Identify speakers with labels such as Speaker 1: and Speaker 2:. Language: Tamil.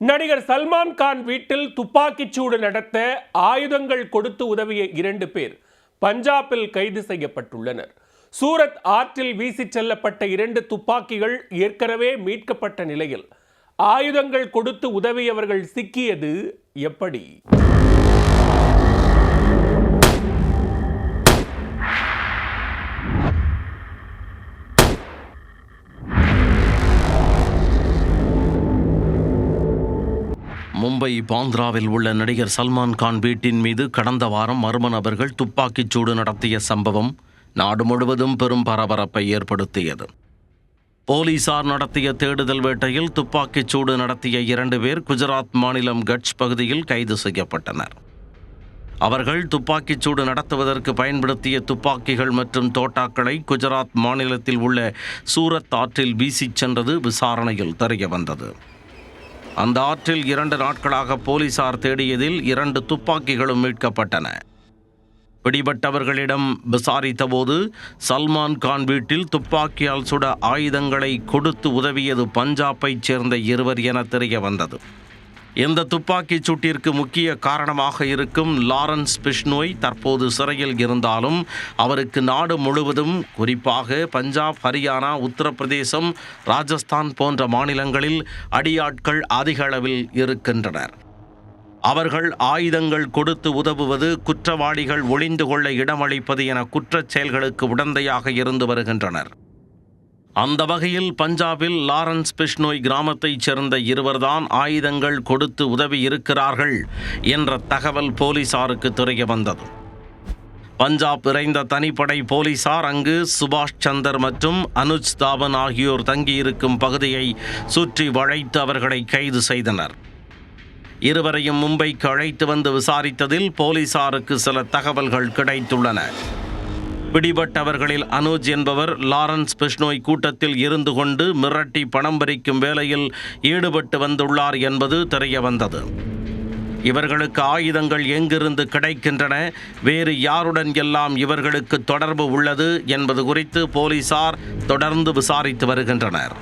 Speaker 1: நடிகர் சல்மான் கான் வீட்டில் துப்பாக்கிச்சூடு நடத்த ஆயுதங்கள் கொடுத்து உதவிய 2 பேர் பஞ்சாபில் கைது செய்யப்பட்டுள்ளனர். சூரத் ஆற்றில் வீசிச் செல்லப்பட்ட 2 துப்பாக்கிகள் ஏற்கனவே மீட்கப்பட்ட நிலையில் ஆயுதங்கள் கொடுத்து உதவியவர்கள் சிக்கியது எப்படி?
Speaker 2: மும்பை பாந்த்ராவில் உள்ள நடிகர் சல்மான் கான் வீட்டின் மீது கடந்த வாரம் மர்ம நபர்கள் துப்பாக்கிச்சூடு நடத்திய சம்பவம் நாடு முழுவதும் பெரும் பரபரப்பை ஏற்படுத்தியது. போலீசார் நடத்திய தேடுதல் வேட்டையில் துப்பாக்கிச்சூடு நடத்திய 2 பேர் குஜராத் மாநிலம் கட்ச் பகுதியில் கைது செய்யப்பட்டனர். அவர்கள் துப்பாக்கிச்சூடு நடத்துவதற்கு பயன்படுத்திய துப்பாக்கிகள் மற்றும் தோட்டாக்களை குஜராத் மாநிலத்தில் உள்ள சூரத் ஆற்றில் வீசிச் சென்றது விசாரணையில் தெரியவந்தது. அந்த ஆற்றில் 2 நாட்களாக போலீசார் தேடியதில் 2 துப்பாக்கிகளும் மீட்கப்பட்டன. பிடிபட்டவர்களிடம் விசாரித்தபோது சல்மான் கான் வீட்டில் துப்பாக்கியால் சுட ஆயுதங்களை கொடுத்து உதவியது பஞ்சாபைச் சேர்ந்த 2 என தெரிய வந்தது. இந்த துப்பாக்கிச் சூட்டிற்கு முக்கிய காரணமாக இருக்கும் லாரன்ஸ் பிஷ்னோய் தற்போது சிறையில் இருந்தாலும் அவருக்கு நாடு முழுவதும், குறிப்பாக பஞ்சாப், ஹரியானா, உத்தரப்பிரதேசம், ராஜஸ்தான் போன்ற மாநிலங்களில் அடியாட்கள் அதிக அளவில் இருக்கின்றனர். அவர்கள் ஆயுதங்கள் கொடுத்து உதவுவது, குற்றவாளிகள் ஒளிந்து கொள்ள இடமளிப்பது என குற்றச் செயல்களுக்கு உடந்தையாக இருந்து வருகின்றனர். அந்த வகையில் பஞ்சாபில் லாரன்ஸ் பிஷ்னோய் கிராமத்தைச் சேர்ந்த 2 தான் ஆயுதங்கள் கொடுத்து உதவி இருக்கிறார்கள் என்ற தகவல் போலீசாருக்கு தெரிய வந்தது. பஞ்சாப் விரைந்த தனிப்படை போலீசார் அங்கு சுபாஷ் சந்தர் மற்றும் அனுஜ் தாவன் ஆகியோர் தங்கியிருக்கும் பகுதியை சுற்றி வளைத்து அவர்களை கைது செய்தனர். இருவரையும் மும்பைக்கு அழைத்து வந்து விசாரித்ததில் போலீசாருக்கு சில தகவல்கள் கிடைத்துள்ளன. பிடிபட்டவர்களில் அனுஜ் என்பவர் லாரன்ஸ் பிஷ்னோய் கூட்டத்தில் இருந்து கொண்டு மிரட்டி பணம் பறிக்கும் வேலையில் ஈடுபட்டு வந்துள்ளார் என்பது தெரிய வந்தது. இவர்களுக்கு ஆயுதங்கள் எங்கிருந்து கிடைக்கின்றன, வேறு யாருடன் எல்லாம் இவர்களுக்கு தொடர்பு உள்ளது என்பது குறித்து போலீசார் தொடர்ந்து விசாரித்து வருகின்றனர்.